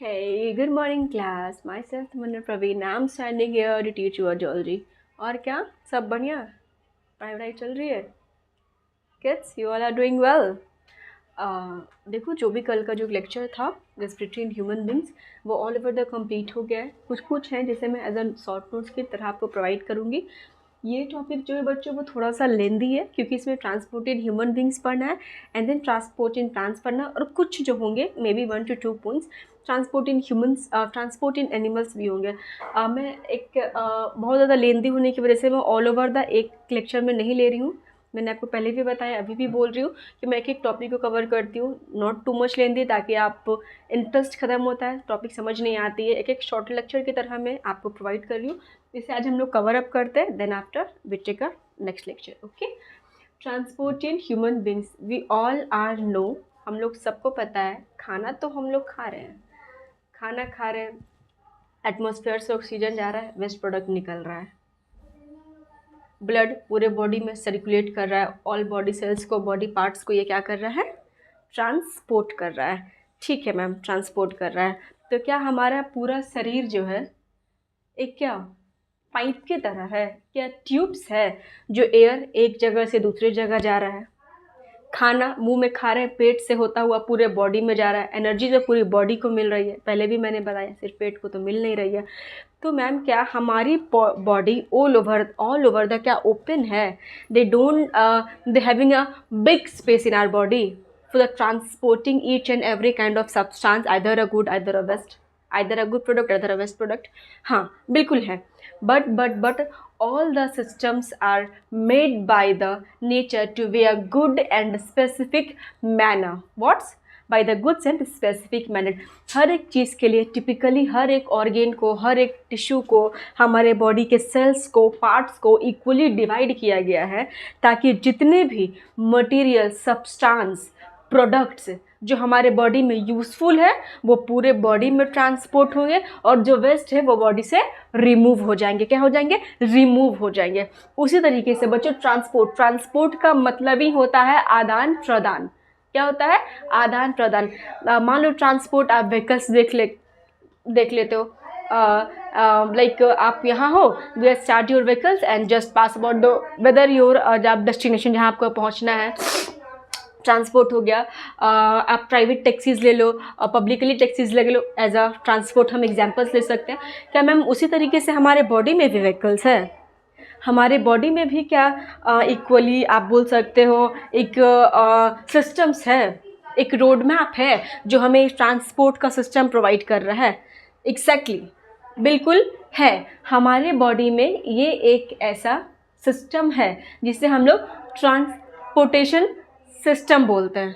Hey, good morning class. Myself Manu Praveen. I'm standing here to teach you a geology. और क्या सब बढ़िया पढ़ाई वढ़ाई चल रही है kids you all are doing well देखो जो भी कल का जो लेक्चर था रेस्पिरेटरी इन ह्यूमन बींग्स वो ऑल ओवर द कंप्लीट हो गया है। कुछ हैं जिसे मैं एज अ शॉर्ट नोट्स की तरह आपको प्रोवाइड करूँगी। ये टॉपिक जो है बच्चों वो थोड़ा सा लेंदी है क्योंकि इसमें ट्रांसपोर्ट इन ह्यूमन बींग्स पढ़ना है and then transport in plants पढ़ना और कुछ जो होंगे may be 1 to 2 points transport in humans transport in animals भी होंगे। मैं एक बहुत ज़्यादा लेंदी होने की वजह से मैं ऑल ओवर द एक लेक्चर में नहीं ले रही हूँ। मैंने आपको पहले भी बताया अभी भी बोल रही हूँ कि मैं एक एक टॉपिक को कवर करती हूँ, नॉट टू मच लेंदी ताकि आप इंटरेस्ट ख़त्म होता है, टॉपिक समझ नहीं आती है। एक एक शॉर्ट लेक्चर की तरह मैं आपको प्रोवाइड कर रही हूँ। इसे आज हम लोग कवर अप करते हैं, then after we take a next lecture. Okay, transport in human beings we all are know, हम लोग सबको पता है खाना तो हम लोग खा रहे हैं, खाना खा रहे हैं, एटमॉस्फेयर से ऑक्सीजन जा रहा है, वेस्ट प्रोडक्ट निकल रहा है, ब्लड पूरे बॉडी में सर्कुलेट कर रहा है, ऑल बॉडी सेल्स को, बॉडी पार्ट्स को ये क्या कर रहा है, ट्रांसपोर्ट कर रहा है। ठीक है मैम, ट्रांसपोर्ट कर रहा है। तो क्या हमारा पूरा शरीर जो है एक क्या पाइप की तरह है, क्या ट्यूब्स है जो एयर एक जगह से दूसरी जगह जा रहा है, खाना मुंह में खा रहे हैं, पेट से होता हुआ पूरे बॉडी में जा रहा है, एनर्जी जो पूरी बॉडी को मिल रही है, पहले भी मैंने बताया सिर्फ पेट को तो मिल नहीं रही है। तो मैम क्या हमारी बॉडी ऑल ओवर द क्या ओपन है, they don't they having a big space in our body for the transporting each and every kind of substance, either a good either a waste, either a good product either a waste product. हाँ बिल्कुल है, but all the systems are made by the nature to be a good and specific manner. What's by the goods and specific manner? हर एक चीज़ के लिए typically हर एक organ को, हर एक tissue को, हमारे बॉडी के सेल्स को, पार्ट्स को इक्वली डिवाइड किया गया है ताकि जितने भी मटेरियल, सब्सटेंस, प्रोडक्ट्स जो हमारे बॉडी में यूज़फुल है वो पूरे बॉडी में ट्रांसपोर्ट होंगे और जो वेस्ट है वो बॉडी से रिमूव हो जाएंगे। क्या हो जाएंगे? रिमूव हो जाएंगे। उसी तरीके से बच्चों ट्रांसपोर्ट का मतलब ही होता है आदान प्रदान। क्या होता है? आदान प्रदान। मान लो ट्रांसपोर्ट, आप व्हीकल्स देख लेते हो, लाइक आप यहाँ हो, you start your vehicles and just pass about the whether your जब डेस्टिनेशन जहाँ आपको पहुँचना है, ट्रांसपोर्ट हो गया। आप प्राइवेट टैक्सीज़ ले लो, पब्लिकली टैक्सीज़ ले लो, एज अ ट्रांसपोर्ट हम एग्जांपल्स ले सकते हैं। क्या मैम उसी तरीके से हमारे बॉडी में भी व्हीकल्स है? हमारे बॉडी में भी क्या इक्वली आप बोल सकते हो एक सिस्टम्स है, एक रोड मैप है जो हमें ट्रांसपोर्ट का सिस्टम प्रोवाइड कर रहा है। एग्जैक्टली, बिल्कुल है। हमारे बॉडी में ये एक ऐसा सिस्टम है जिसे हम लोग ट्रांसपोर्टेशन सिस्टम बोलते हैं।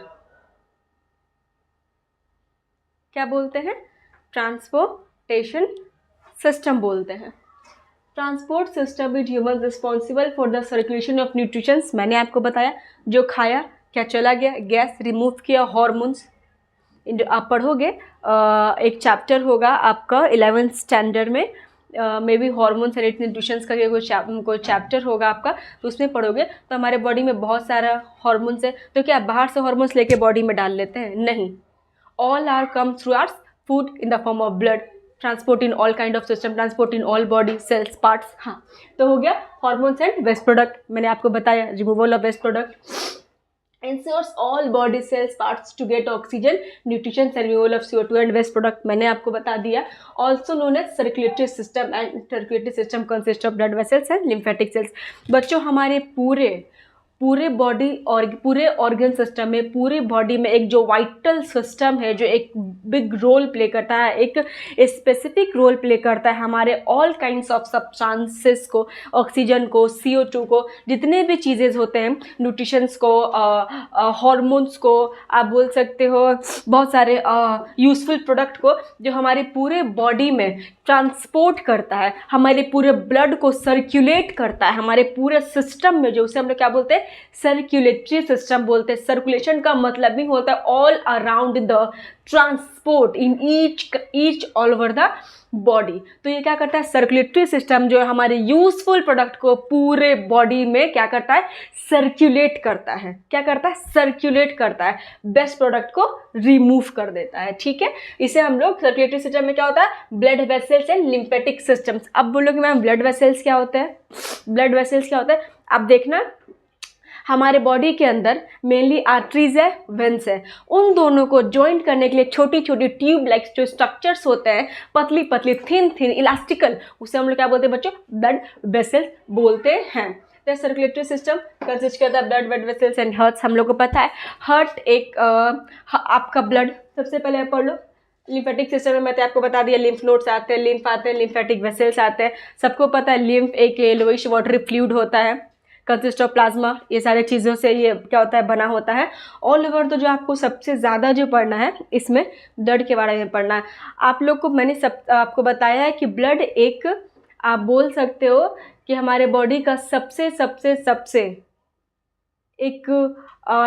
क्या बोलते हैं? ट्रांसपोर्टेशन सिस्टम बोलते हैं। Transport system is human responsible for the circulation of nutritions. मैंने आपको बताया जो खाया क्या चला गया, गैस रिमूव किया, हॉर्मोन्स। आप पढ़ोगे एक चैप्टर होगा आपका 11th स्टैंडर्ड में, may be hormones and nutritions का कोई चैप्टर होगा आपका, तो उसमें पढ़ोगे तो हमारे बॉडी में बहुत सारा हॉर्मोन्स है। तो क्या बाहर से हॉर्मोन्स लेके बॉडी में डाल लेते हैं? नहीं, all are come through our food in the form of blood, transport in all kind of system, transport in all body cells parts. हाँ, तो हो गया हॉर्मोन्स एंड वेस्ट प्रोडक्ट। मैंने आपको बताया removal of waste product ensures all body cells parts to get oxygen, nutrition and removal of CO2 and waste product। मैंने आपको बता दिया। also known as circulatory system, and circulatory system consists of blood vessels and lymphatic cells। बच्चों हमारे पूरे body और पूरे organ system में, पूरे बॉडी में एक जो वाइटल सिस्टम है जो एक बिग रोल प्ले करता है, एक स्पेसिफिक रोल प्ले करता है हमारे ऑल काइंड्स ऑफ सब्सटेंसेस को, ऑक्सीजन को, CO2 को, जितने भी चीज़ें होते हैं, न्यूट्रिशंस को, हॉर्मोन्स को, आप बोल सकते हो बहुत सारे यूजफुल प्रोडक्ट को, जो हमारे पूरे बॉडी में ट्रांसपोर्ट करता है, हमारे पूरे ब्लड को सर्कुलेट करता है, हमारे पूरे सिस्टम में, जो उसे हम लोग क्या बोलते हैं सर्कुलेटरी सिस्टम बोलते हैं। सर्कुलेशन का मतलब ही होता है all around the transport in each all over the body. तो ये क्या करता है, सर्कुलेटरी सिस्टम जो है हमारे यूजफुल प्रोडक्ट को पूरे बॉडी में क्या करता है, सर्कुलेट करता है। क्या करता है, सर्कुलेट करता है, बेस्ट प्रोडक्ट को रिमूव कर देता है। ठीक है, इसे हम लोग सर्कुलेटरी सिस्टम में क्या होता है, blood vessels and lymphatic systems. अब बोलोगे मैम ब्लड वेसल्स क्या होते हैं, ब्लड वेसल्स क्या होता है। अब देखना, हमारे बॉडी के अंदर मेनली आर्टरीज है, वेंस है, उन दोनों को ज्वाइंट करने के लिए छोटी छोटी ट्यूब लाइक जो स्ट्रक्चर्स होते हैं, पतली पतली थिन थिन इलास्टिकल, उसे हम लोग क्या बोलते हैं बच्चों, ब्लड वेसल्स बोलते हैं। तो सर्कुलेटरी सिस्टम कंसिस्ट करता है ब्लड वेसल्स एंड हार्ट्स। हम लोग को पता है हार्ट एक आपका ब्लड, सबसे पहले पढ़ लो लिम्फेटिक सिस्टम में, मैंने आपको बता दिया लिम्फ नोड्स आते हैं, लिम्फ आते हैं, लिम्फेटिक वेसल्स आते हैं। सबको पता है लिम्फ एक येलोइश वाटरी फ्लूइड होता है, कंसिस्ट ऑफ प्लाज्मा, ये सारे चीज़ों से ये क्या होता है, बना होता है। ऑल ओवर तो जो आपको सबसे ज़्यादा जो पढ़ना है इसमें ब्लड के बारे में पढ़ना है। आप लोग को मैंने आपको बताया है कि ब्लड एक, आप बोल सकते हो कि हमारे बॉडी का सबसे सबसे सबसे एक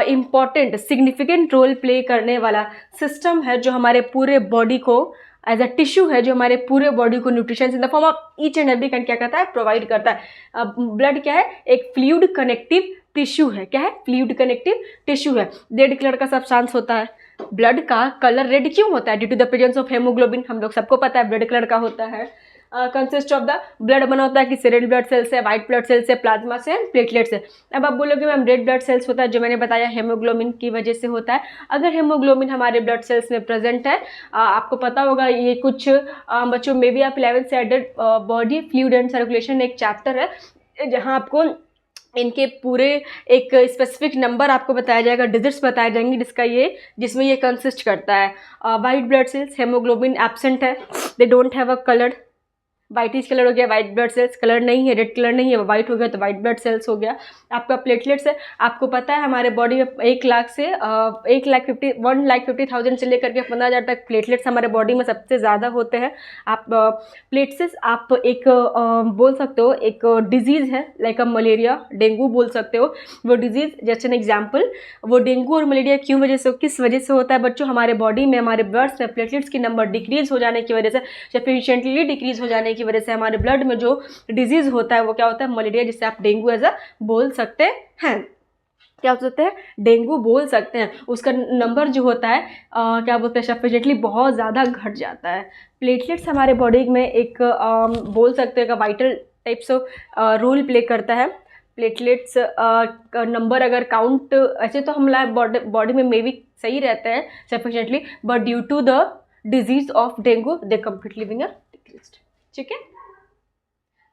इम्पॉर्टेंट सिग्निफिकेंट रोल प्ले करने वाला सिस्टम है, जो हमारे पूरे बॉडी को एज अ टिश्यू है, जो हमारे पूरे बॉडी को nutrition in the form of each and every kind क्या करता है, प्रोवाइड करता है। ब्लड क्या है, एक फ्लूइड कनेक्टिव टिश्यू है। क्या है, फ्लूइड कनेक्टिव टिश्यू है। रेड कलर का सब्सटेंस होता है। ब्लड का कलर रेड क्यों होता है, due to the presence of haemoglobin. हम लोग सबको पता है रेड कलर का होता है। कंसिस्ट ऑफ द ब्लड बना होता है कि रेड ब्लड सेल्स से, वाइट ब्लड सेल्स से, प्लाज्मा से, प्लेटलेट से। अब आप बोलोगे मैम रेड ब्लड सेल्स होता है, जो मैंने बताया हेमोग्लोबिन की वजह से होता है। अगर हेमोग्लोबिन हमारे ब्लड सेल्स में प्रेजेंट है, आपको पता होगा ये कुछ बच्चों में भी आप 11th से added body fluid and circulation एक चैप्टर है, जहाँ आपको इनके पूरे एक स्पेसिफिक नंबर आपको बताया जाएगा, डिजिट्स बताए जाएंगे जिसमें ये कंसिस्ट करता है। White blood cells, haemoglobin absent है, they don't have a colour. Whitish colour हो गया वाइट ब्लड सेल्स, कलर नहीं है, रेड कलर नहीं है, वाइट हो गया तो वाइट ब्लड सेल्स हो गया। आपका प्लेटलेट्स है, आपको पता है हमारे बॉडी में 1,50,000 से लेकर के 15,000 तक प्लेटलेट्स हमारे बॉडी में सबसे ज़्यादा होते हैं। आप प्लेटलेट्स आप एक बोल सकते हो एक डिजीज़ है, लाइक मलेरिया, डेंगू बोल सकते हो। वो डिजीज़ जैसे एन एग्जाम्पल, वो डेंगू और मलेरिया किस वजह से होता है बच्चों, हमारे बॉडी में हमारे ब्लड्स में प्लेटलेट्स की नंबर डिक्रीज हो जाने की वजह से, सफिशिएंटली डिक्रीज हो जाने की वजह से हमारे ब्लड में जो डिजीज होता है वो क्या होता है, मलेरिया, जिससे आप डेंगू एज अ बोल सकते हैं। क्या बोलते हैं, डेंगू बोल सकते हैं। उसका नंबर जो होता है क्या बोलते हैं, सफिशिएंटली बहुत ज़्यादा घट जाता है। प्लेटलेट्स हमारे बॉडी में एक बोल सकते हैं का vital types of role play करता है। प्लेटलेट्स का नंबर अगर काउंट, ऐसे तो हमारे बॉडी में मे बी सही रहते हैं sufficiently, but due to the disease of dengue they completely being decreased. ठीक है,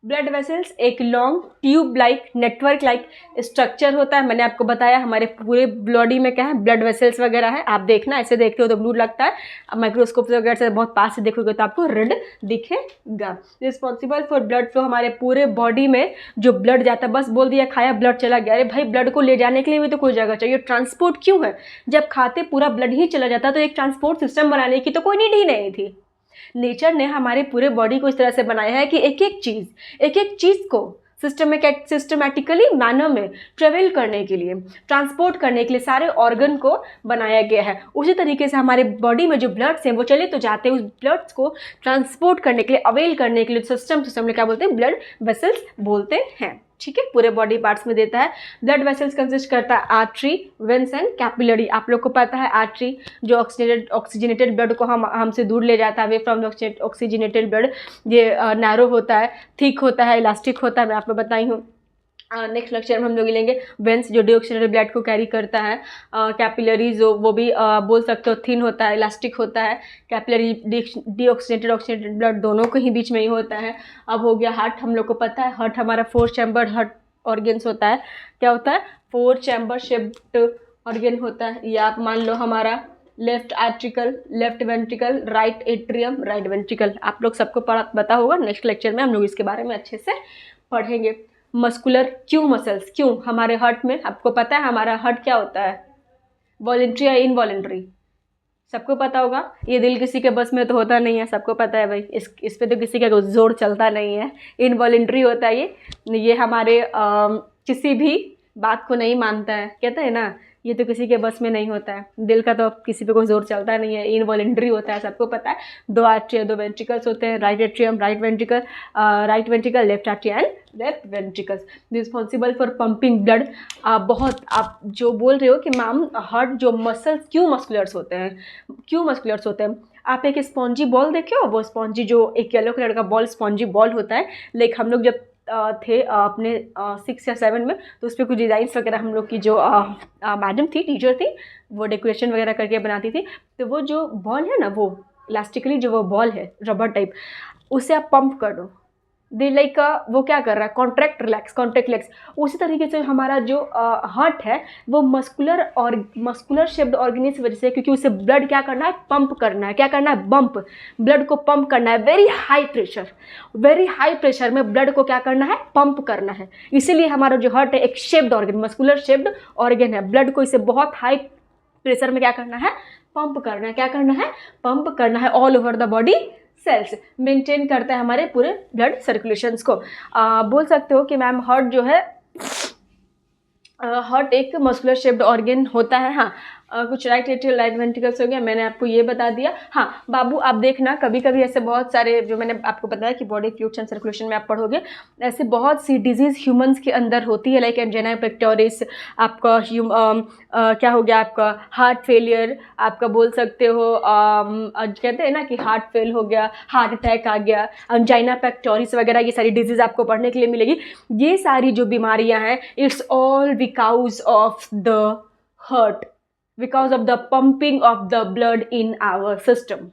ब्लड वेसल्स एक long tube like network like structure होता है। मैंने आपको बताया हमारे पूरे बॉडी में क्या है, ब्लड वेसल्स वगैरह है। आप देखना, ऐसे देखते हो तो ब्लू लगता है, माइक्रोस्कोप वगैरह से बहुत पास से देखोगे तो आपको रेड दिखेगा। रिस्पॉन्सिबल फॉर ब्लड फ्लो, हमारे पूरे बॉडी में जो ब्लड जाता है, बस बोल दिया खाया ब्लड चला गया, अरे भाई ब्लड को ले जाने के लिए भी तो कोई जगह चाहिए। ट्रांसपोर्ट क्यों है, जब खाते पूरा ब्लड ही चला जाता तो एक ट्रांसपोर्ट सिस्टम बनाने की तो कोई नीड ही नहीं थी। नेचर ने हमारे पूरे बॉडी को इस तरह से बनाया है कि एक एक चीज़ को सिस्टमेटिकली मैनर में ट्रेवल करने के लिए, ट्रांसपोर्ट करने के लिए सारे ऑर्गन को बनाया गया है। उसी तरीके से हमारे बॉडी में जो ब्लड्स हैं वो चले तो जाते हैं, उस ब्लड्स को ट्रांसपोर्ट करने के लिए, अवेल करने के लिए सिस्टम में क्या बोलते हैं, ब्लड वेसल्स बोलते हैं। ठीक है, पूरे बॉडी पार्ट्स में देता है। ब्लड वेसल्स कंसिस्ट करता है आर्टरी, वेंस एंड कैपिलरी। आप लोग को पता है आर्टरी जो ऑक्सीजनेटेड ब्लड को हमसे दूर ले जाता है, अवे फ्रॉम ऑक्सीजनेटेड ब्लड। ये नैरो होता है, थिक होता है, इलास्टिक होता है, मैं आपको बताई हूँ। नेक्स्ट लेक्चर में हम लोग लेंगे वेंस जो डीऑक्सीजनेटेड ब्लड को कैरी करता है। कैपिलरी जो वो भी बोल सकते हो थिन होता है, इलास्टिक होता है। कैपिलरी डीऑक्सीजनेटेड ऑक्सीजनेटेड ब्लड दोनों को ही बीच में ही होता है। अब हो गया हार्ट, हम लोग को पता है हार्ट हमारा 4 चैम्बर हार्ट ऑर्गन्स होता है। क्या होता है, 4 चैम्बर शेप्ड ऑर्गन होता है। ये आप मान लो हमारा left auricle, left ventricle, right atrium, right ventricle. आप लोग सबको पता होगा, नेक्स्ट लेक्चर में हम लोग इसके बारे में अच्छे से पढ़ेंगे। मस्कुलर क्यों मसल्स क्यों हमारे हार्ट में, आपको पता है हमारा हार्ट क्या होता है, वॉलेंट्री या इनवॉलेंट्री, सबको पता होगा। ये दिल किसी के बस में तो होता नहीं है, सबको पता है भाई, इस पे तो किसी का जोर चलता नहीं है। इनवॉलेंट्री होता है ये हमारे किसी भी बात को नहीं मानता है, कहते हैं ना ये तो किसी के बस में नहीं होता है, दिल का तो किसी पे कोई जोर चलता नहीं है, इनवॉलेंट्री होता है, सबको पता है। दो आर्ट्रिया, दो वेंट्रिकल्स होते हैं, right atrium, right ventricle, left atria and left ventricles, responsible for pumping blood. बहुत आप जो बोल रहे हो कि मैम हार्ट जो मसल्स क्यों मस्कुलर्स होते हैं, क्यों मस्कुलर्स होते हैं, आप एक स्पॉन्जी बॉल देखे हो, वो स्पॉन्जी जो एक येलो कलर का बॉल स्पॉन्जी बॉल होता है, लाइक हम लोग जब थे अपने 6 या 7 में, तो उस पर कुछ डिज़ाइंस वगैरह हम लोग की जो मैडम थी, टीचर थी, वो डेकोरेशन वगैरह करके बनाती थी। तो वो जो बॉल है ना, वो इलास्टिकली जो वो बॉल है रबर टाइप, उसे आप पंप कर दो, दे लाइक वो क्या कर रहा है, कॉन्ट्रैक्ट रिलैक्स, कॉन्ट्रैक्ट रिलैक्स। उसी तरीके से हमारा जो हार्ट है वो मस्कुलर शेप्ड ऑर्गेन की वजह से, क्योंकि उसे ब्लड क्या करना है, पंप करना है, क्या करना है, बम्प, ब्लड को पंप करना है, वेरी हाई प्रेशर में ब्लड को क्या करना है, पंप करना है। इसीलिए हमारा जो हार्ट है एक shaped organ, muscular shaped organ है, ब्लड को इसे बहुत हाई प्रेशर में क्या करना है, पंप करना है, क्या करना है, पंप करना है all over the body cells, maintain करता है हमारे पूरे ब्लड सर्कुलेशंस को। बोल सकते हो कि मैम हार्ट जो है, हार्ट एक मस्कुलर शेप्ड ऑर्गन होता है। हाँ, कुछ राइट एट्रियल, राइट वेंट्रिकल्स हो गया, मैंने आपको ये बता दिया। हाँ बाबू, आप देखना कभी कभी ऐसे बहुत सारे, जो मैंने आपको बताया कि बॉडी फ्लूइड्स एंड सर्कुलेशन में आप पढ़ोगे, ऐसे बहुत सी डिजीज़ ह्यूमंस के अंदर होती है, लाइक एंजाइना पेक्टोरिस, आपका क्या हो गया, आपका हार्ट फेलियर, आपका बोल सकते हो कहते हैं ना कि हार्ट फेल हो गया, हार्ट अटैक आ गया, एंजाइना पेक्टोरिस वगैरह, ये सारी डिजीज़ आपको पढ़ने के लिए मिलेगी। ये सारी जो बीमारियां हैं, it's all because of the heart, because of the pumping of the blood in our system।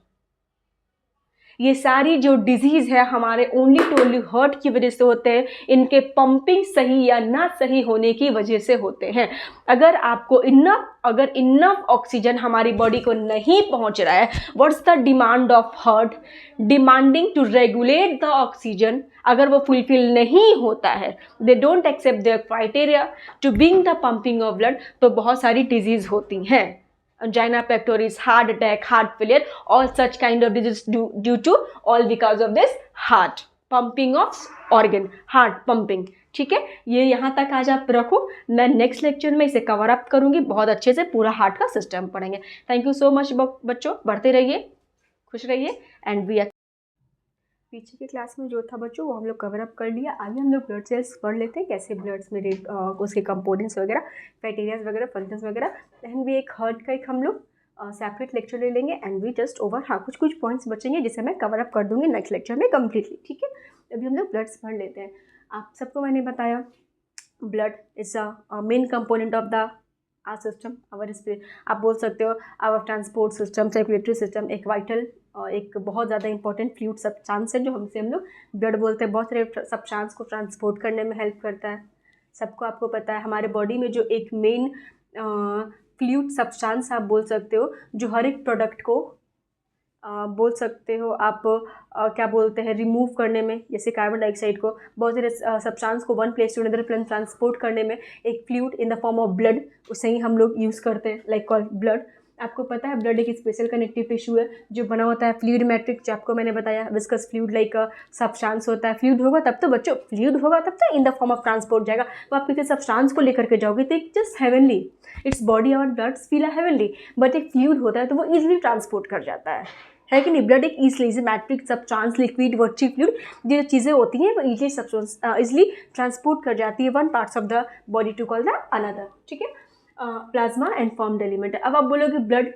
ये सारी जो डिजीज़ है हमारे ओनली टोनली हार्ट की वजह से होते हैं, इनके पंपिंग सही या ना सही होने की वजह से होते हैं। अगर इनफ ऑक्सीजन हमारी बॉडी को नहीं पहुंच रहा है, what's the demand of heart, demanding to regulate the oxygen, अगर वो फुलफिल नहीं होता है, they don't accept their criteria to being the pumping of blood, तो बहुत सारी डिजीज़ होती हैं, angina pectoris, heart attack, heart failure, all such kind of diseases due to all because of this heart pumping of organ, heart pumping। ठीक है, ये यहाँ तक आज आप रखो, मैं नेक्स्ट लेक्चर में इसे कवर अप करूँगी, बहुत अच्छे से पूरा हार्ट का सिस्टम पढ़ेंगे। थैंक यू सो मच बच्चों, बढ़ते रहिए, खुश रहिए एंड वी आर। पीछे की क्लास में जो था बच्चों वो हम लोग कवर अप कर लिया। आगे हम लोग ब्लड सेल्स पढ़ लेते हैं, कैसे ब्लड्स में उसके कंपोनेंट्स वगैरह, क्राइटेरियाज वगैरह, फंक्शंस वगैरह। एंड भी एक हार्ट का एक हम लोग सेपरेट लेक्चर ले लेंगे एंड वी जस्ट ओवर। हाँ, कुछ पॉइंट्स बचेंगे जिसे मैं कवर अप कर दूंगी नेक्स्ट लेक्चर में कम्प्लीटली। ठीक है, अभी हम लोग ब्लड्स पढ़ लेते हैं। आप सबको मैंने बताया blood is a main component of the our system, आप बोल सकते हो our transport system, circulatory system, एक वाइटल एक बहुत ज़्यादा इंपॉर्टेंट फ्लूइड सब्सटेंस है जो हम लोग ब्लड बोलते हैं। बहुत सारे सब्सटेंस को ट्रांसपोर्ट करने में हेल्प करता है। सबको आपको पता है हमारे बॉडी में जो एक मेन फ्लूइड सब्सटेंस आप बोल सकते हो, जो हर एक प्रोडक्ट को बोल सकते हो आप क्या बोलते हैं, रिमूव करने में, जैसे कार्बन डाइऑक्साइड को, बहुत सारे सब्सटेंस को one place to another place transport करने में एक fluid in the form of blood, उसे ही हम लोग यूज़ करते हैं, लाइक कॉल्ड ब्लड। आपको पता है ब्लड एक स्पेशल कनेक्टिव टिश्यू है जो बना होता है फ्लूइड मैट्रिक्स, जो आपको मैंने बताया, विस्कस फ्लूइड लाइक सब्सटेंस होता है। फ्लूइड होगा तब तो बच्चों, फ्लूइड होगा तब तो इन द फॉर्म ऑफ ट्रांसपोर्ट जाएगा। तो आप किसी सब्सटेंस को लेकर के जाओगे तो एक जस्ट हेवनली, इट्स बॉडी और ब्लड फील हेवनली, बट एक फ्लूइड होता है तो वो ईजिली ट्रांसपोर्ट कर जाता है कि नहीं। ब्लड एक easily matrix, substance, liquid, virtue, fluid, जो चीज़ें होती हैं वो ईजिली ट्रांसपोर्ट कर जाती है one parts of the body to call the another. ठीक है, प्लाज्मा एंड फॉर्म्ड एलिमेंट। अब आप बोलोगे ब्लड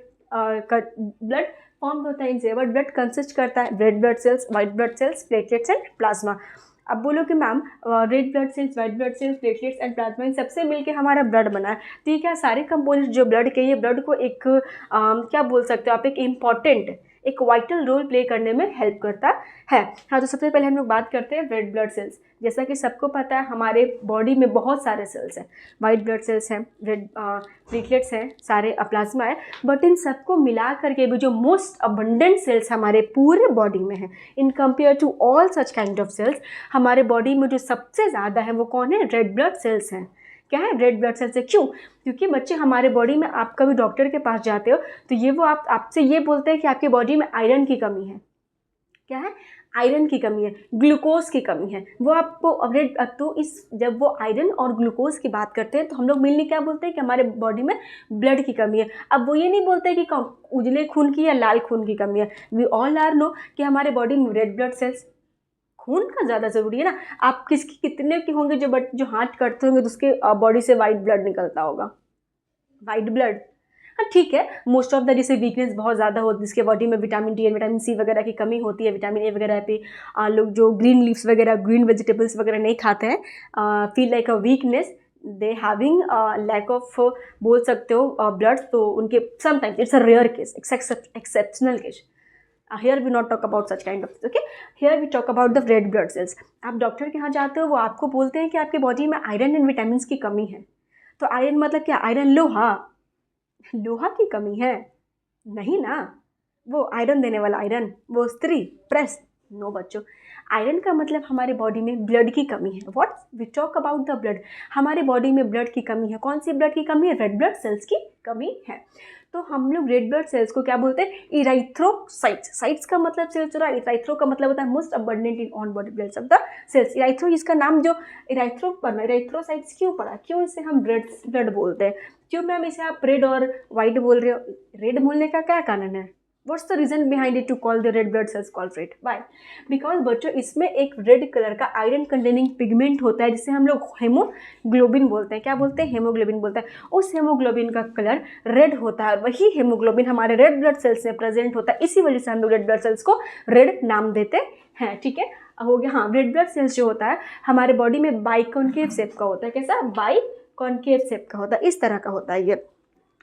फॉर्म होता है इनसे, बट ब्लड कंसिस्ट करता है red blood cells, white blood cells, platelets and plasma. अब बोलो कि ma'am red blood cells, white blood cells, platelets and plasma, इन सबसे मिलके हमारा ब्लड बना है। तो ये क्या सारे कंपोनेंट्स जो ब्लड के, ये ब्लड को एक क्या बोल सकते हो आप, एक इम्पॉर्टेंट, एक वाइटल रोल प्ले करने में हेल्प करता है। हाँ, तो सबसे पहले हम लोग बात करते हैं रेड ब्लड सेल्स। जैसा कि सबको पता है हमारे बॉडी में बहुत सारे सेल्स हैं, वाइट ब्लड सेल्स हैं, रेड प्लेटलेट्स हैं, सारे प्लाज्मा है, बट इन सबको मिला करके भी जो मोस्ट अबंडेंट सेल्स हमारे पूरे बॉडी में हैं, in compare to all such kind of cells, हमारे बॉडी में जो सबसे ज़्यादा है वो कौन है, रेड ब्लड सेल्स हैं। क्या है, रेड ब्लड सेल्स है। क्यों? क्योंकि बच्चे हमारे बॉडी में, आप कभी डॉक्टर के पास जाते हो तो ये वो आपसे ये बोलते हैं कि आपके बॉडी में आयरन की कमी है। क्या है, आयरन की कमी है, ग्लूकोज की कमी है, वो आपको अपडेट। तो इस जब वो आयरन और ग्लूकोज की बात करते हैं तो हम लोग मेनली क्या बोलते हैं कि हमारे बॉडी में ब्लड की कमी है। अब वो ये नहीं बोलते कि उजले खून की या लाल खून की कमी है। वी ऑल आर नो कि हमारे बॉडी में रेड ब्लड सेल्स, खून का ज़्यादा ज़रूरी है ना। आप किसकी कितने के होंगे जो हाथ करते होंगे तो उसके बॉडी से वाइट ब्लड निकलता होगा, वाइट ब्लड। हाँ ठीक है, मोस्ट ऑफ द जैसे वीकनेस बहुत ज़्यादा होती है जिसके बॉडी में विटामिन डी विटामिन सी वगैरह की कमी होती है, विटामिन ए वगैरह पे लोग जो ग्रीन लीव्स वगैरह ग्रीन वेजिटेबल्स वगैरह नहीं खाते हैं, feel like a weakness, they having lack of बोल सकते हो ब्लड, तो उनके sometimes it's a rare case, exceptional case. Here we not talk about such kind of, okay, here we talk about the red blood cells। आप doctor के यहाँ जाते हो, वो आपको बोलते हैं कि आपके बॉडी में आयरन एंड विटामिन की कमी है। तो आयरन मतलब क्या? आयरन लोहा, लोहा की कमी है नहीं ना, वो आयरन देने वाला आयरन, वो स्त्री प्रेस, नो बच्चों। आयरन का मतलब हमारे बॉडी में ब्लड की कमी है। What we talk about the blood, हमारे बॉडी में ब्लड की कमी है। कौन सी ब्लड की कमी है? रेड ब्लड सेल्स की कमी है। तो हम लोग रेड ब्लड सेल्स को क्या बोलते हैं? इराइथ्रोसाइट्स। साइट्स का मतलब सेल्स होता है, इराइथ्रो का मतलब होता है most abundant in on body blood of the cells. Erythro, इसका नाम जो इराइथ्रो पढ़ना, इराइथ्रोसाइट्स क्यों पढ़ा, क्यों इसे हम रेड ब्लड बोलते हैं? क्यों मैम इसे आप रेड और वाइट बोल रहे हो? रेड बोलने का क्या कारण है? What's the reason behind it to call the red blood cells called red? Why? Because बच्चों इसमें एक रेड कलर का आयरन कंटेनिंग पिगमेंट होता है जिसे हम लोग हेमोग्लोबिन बोलते हैं। क्या बोलते हैं? हेमोग्लोबिन बोलते हैं। उस हेमोग्लोबिन का कलर रेड होता है, वही हेमोग्लोबिन हमारे रेड ब्लड सेल्स में प्रेजेंट होता है। इसी वजह से हम लोग रेड ब्लड सेल्स को रेड नाम देते हैं। ठीक है, हो गया। हाँ, रेड ब्लड सेल्स जो होता है हमारे बॉडी में बाइकॉन्केव शेप का होता है। कैसा? बाइकॉन्केव शेप का होता है, इस तरह का होता है ये।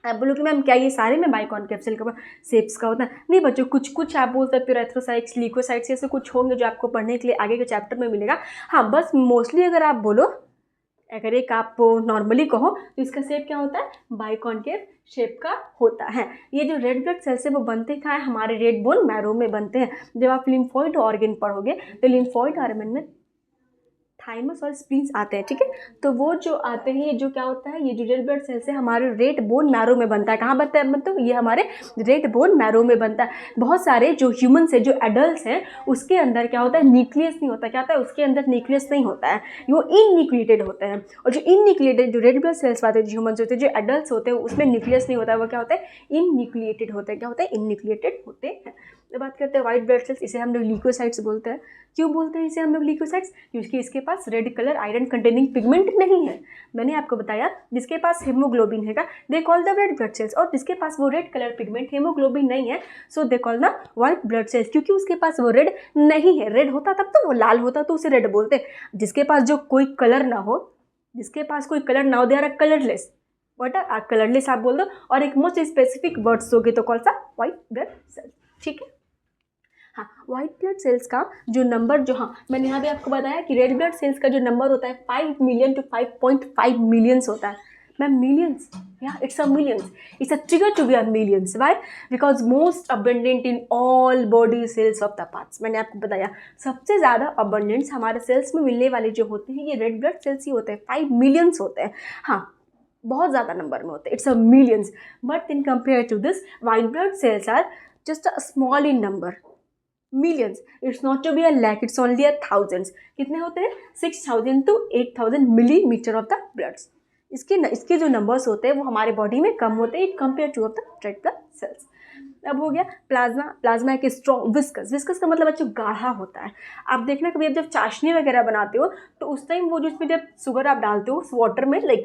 आप बोलो कि मैम क्या ये सारे में बाइकॉन्केव शेप्स का होता है? नहीं बच्चों, कुछ कुछ आप बोल सकते हो एथ्रोसाइट्स, ल्यूकोसाइट्स, ऐसे कुछ होंगे जो आपको पढ़ने के लिए आगे के चैप्टर में मिलेगा। हाँ, बस मोस्टली अगर आप बोलो, अगर एक आप नॉर्मली कहो तो इसका शेप क्या होता है? बाइकॉन्केव शेप का होता है। ये जो रेड ब्लड सेल्स है वो बनते कहाँ है? हमारे रेड बोन मैरो में बनते हैं। जब आप लिम्फोइड ऑर्गन पढ़ोगे तो लिम्फोइड ऑर्गन में थाइमस और स्प्लीन्स आते हैं। ठीक है, तो वो जो आते हैं, ये जो क्या होता है, ये जो रेड ब्लड सेल्स है हमारे रेड बोन मैरो में बनता है। कहाँ बनता है? मतलब ये हमारे रेड बोन मैरो में बनता है। बहुत सारे जो ह्यूमन्स है, जो एडल्ट हैं, उसके अंदर क्या होता है? न्यूक्लियस नहीं होता। क्या होता है? उसके अंदर न्यूक्लियस नहीं होता है, वो इनन्यूक्लिएटेड होते हैं। और जो इनन्यूक्लिएटेड जो रेड ब्लड सेल्स आते हैं, जो ह्यूमन्स होते हैं, जो एडल्ट होते हैं, उसमें न्यूक्लियस नहीं होता है, वो क्या होता है? इनन्यूक्लिएटेड होते हैं। क्या होता है? इनन्यूक्लिएटेड होते हैं। तो बात करते हैं वाइट ब्लड सेल्स, इसे हम लोग ल्यूकोसाइट्स बोलते हैं। क्यों बोलते हैं इसे हम लोग ल्यूकोसाइट्स? क्योंकि इसके पास red colour iron containing pigment नहीं है। मैंने आपको बताया जिसके पास हेमोग्लोबिन है they call the red blood cells, और जिसके पास वो रेड कलर पिगमेंट हेमोग्लोबिन नहीं है so they call the white blood cells, क्योंकि उसके पास वो रेड नहीं है। रेड होता तब तो वो लाल होता तो उसे रेड बोलते। जिसके पास जो कोई कलर ना हो, जिसके पास कोई कलर ना हो, they are colourless. What are colourless आप बोल दो, और एक मोस्ट स्पेसिफिक वर्ड्स दोगे तो कौन सा? White blood sales. ठीक है, हाँ, व्हाइट ब्लड सेल्स का जो नंबर, जो हाँ मैंने यहाँ भी आपको बताया कि रेड ब्लड सेल्स का जो नंबर होता है 5 मिलियन to 5.5 मिलियंस होता है। Ma'am millions? या it's a millions, it's a trigger to be a millions. Why? Because most abundant in all body cells of the parts. मैंने आपको बताया सबसे ज़्यादा अबंडेंस हमारे सेल्स में मिलने वाले जो होते हैं ये रेड ब्लड सेल्स ही होते हैं। 5 मिलियंस होते हैं। हाँ, बहुत ज़्यादा नंबर में होते हैं, it's a millions. But in compare to this white blood cells are just a small in number, millions. It's not to be a lack, it's only a thousands. कितने होते हैं? 6,000 to 8,000 millimetre of the bloods. इसके जो numbers होते हैं वो हमारे body में कम होते हैं compare two of the red blood sales. अब हो गया प्लाज्मा। प्लाज्मा एक स्ट्रॉन्ग, विस्कस। विस्कस का मतलब बच्चों गाढ़ा होता है। आप देखना कभी आप जब चाशनी वगैरह बनाते हो तो उस टाइम वो जो इसमें जब शुगर आप डालते हो उस वाटर में, लाइक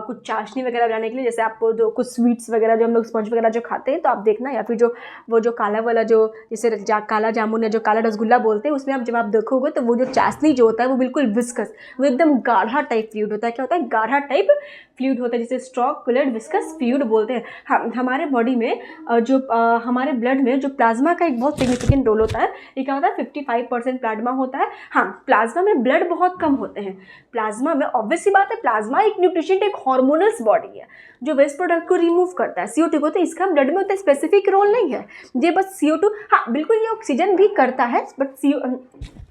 कुछ चाशनी वगैरह बनाने के लिए, जैसे आपको जो कुछ स्वीट्स वगैरह जो हम लोग स्पंज वगैरह जो खाते हैं, तो आप देखना, या फिर जो वो जो काला वाला जो जैसे काला जामुन या जो काला रसगुल्ला बोलते हैं, उसमें आप जब आप देखोगे तो वो जो चाशनी जो होता है वो बिल्कुल विस्कस, वो एकदम गाढ़ा टाइप फ्लूइड होता है। क्या होता है? गाढ़ा टाइप फ्लूइड होता है, जिसे स्ट्रॉक कलर्ड विस्कस फ्लूइड बोलते हैं। हाँ, हमारे बॉडी में हमारे ब्लड में जो प्लाज्मा का एक बहुत सिग्निफिकेंट रोल होता है। ये क्या होता है? 55% प्लाज्मा होता है। हाँ, प्लाज्मा में ब्लड बहुत कम होते हैं। प्लाज्मा में ऑब्वियस सी बात है, प्लाज्मा एक न्यूट्रिशन, एक हार्मोनल्स बॉडी है जो वेस्ट प्रोडक्ट को रिमूव करता है। CO2 को, तो इसका ब्लड में उतना स्पेसिफिक रोल नहीं है। ये बस CO2, हाँ बिल्कुल, ये ऑक्सीजन भी करता है, बट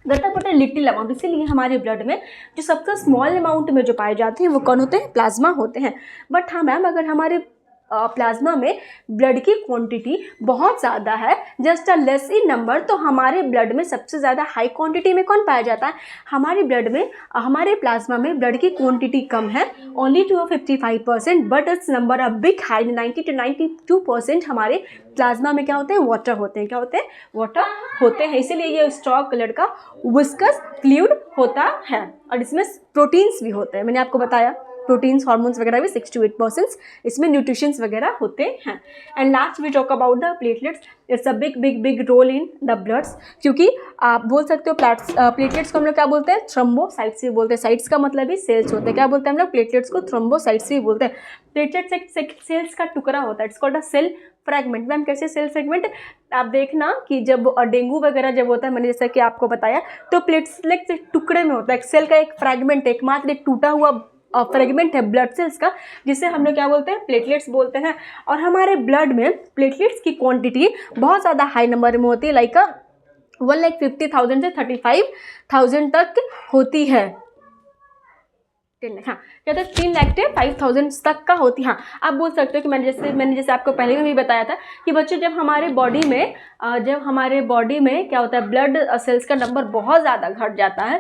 करता पड़ता है लिटिल अमाउंट। इसीलिए हमारे ब्लड में जो सबसे स्मॉल अमाउंट में जो पाए जाते हैं वो कौन होते हैं? प्लाज्मा होते हैं। बट हाँ मैम, अगर हमारे प्लाज्मा में ब्लड की क्वांटिटी बहुत ज़्यादा है, just a less in number, तो हमारे ब्लड में सबसे ज़्यादा हाई क्वांटिटी में कौन पाया जाता है? हमारे ब्लड में, हमारे प्लाज्मा में ब्लड की क्वांटिटी कम है, only to 55%, but it's number a big high, 90 to 92% हमारे प्लाज्मा में क्या होते हैं? वाटर होते हैं। क्या होते हैं? वाटर होते हैं। इसीलिए ये स्ट्रॉन्ग कलर का विस्कस फ्लूइड होता है, और इसमें प्रोटीन्स भी होते हैं। मैंने आपको बताया प्रोटीन्स, हार्मोन्स वगैरह भी 6 to 8% इसमें न्यूट्रिशंस वगैरह होते हैं। And last we talk about the platelets. It's a big big big role in the bloods, क्योंकि आप बोल सकते हो प्लेटलेट्स को हम लोग क्या बोलते हैं? थ्रोम्बोसाइट्स भी बोलते हैं। साइट्स का मतलब ही सेल्स होते हैं। क्या बोलते हैं हम लोग? प्लेटलेट्स को थ्रोम्बोसाइट्स भी बोलते हैं। प्लेटलेट्स एक सेल्स का टुकड़ा होता है, it's called a cell fragment. Ma'am कैसे सेल फ्रैगमेंट? आप देखना कि जब डेंगू वगैरह जब होता है, मैंने जैसा कि आपको बताया, तो प्लेटलेट्स एक टुकड़े में होता है, एक सेल का एक फ्रैगमेंट, एकमात्र एक टूटा हुआ फ्रेगमेंट है ब्लड सेल्स का, जिसे हम लोग क्या बोलते हैं? प्लेटलेट्स बोलते हैं। और हमारे ब्लड में प्लेटलेट्स की क्वांटिटी बहुत ज़्यादा हाई नंबर में होती है, लाइक 1,50,000 से 35,000 तक होती है। हाँ, कहते हैं 3 लाख से 5,000 तक का होती है। हाँ, आप बोल सकते हो कि मैंने जैसे आपको पहले में भी बताया था कि बच्चों जब हमारे बॉडी में क्या होता है, ब्लड सेल्स का नंबर बहुत ज़्यादा घट जाता है,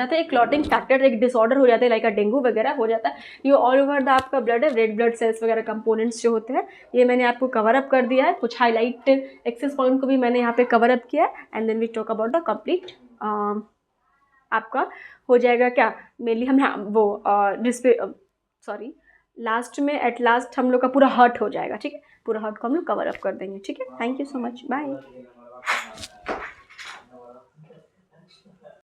तो एक क्लॉटिंग फैक्टर, एक डिसऑर्डर हो जाता है, लाइक डेंगू वगैरह हो जाता है। ये ऑल ओवर द आपका ब्लड है, रेड ब्लड सेल्स वगैरह कंपोनेंट्स जो होते हैं, ये मैंने आपको कवर अप कर दिया है। कुछ हाईलाइट एक्सेस पॉइंट को भी मैंने यहाँ पे कवर अप किया है। And then we talk about the complete, आपका हो जाएगा क्या मेनली हम, हाँ वो सॉरी लास्ट में, एट लास्ट हम लोग का पूरा हर्ट हो जाएगा। ठीक है, पूरा हर्ट को हम लोग कवर अप कर देंगे। ठीक है, thank you so much, bye.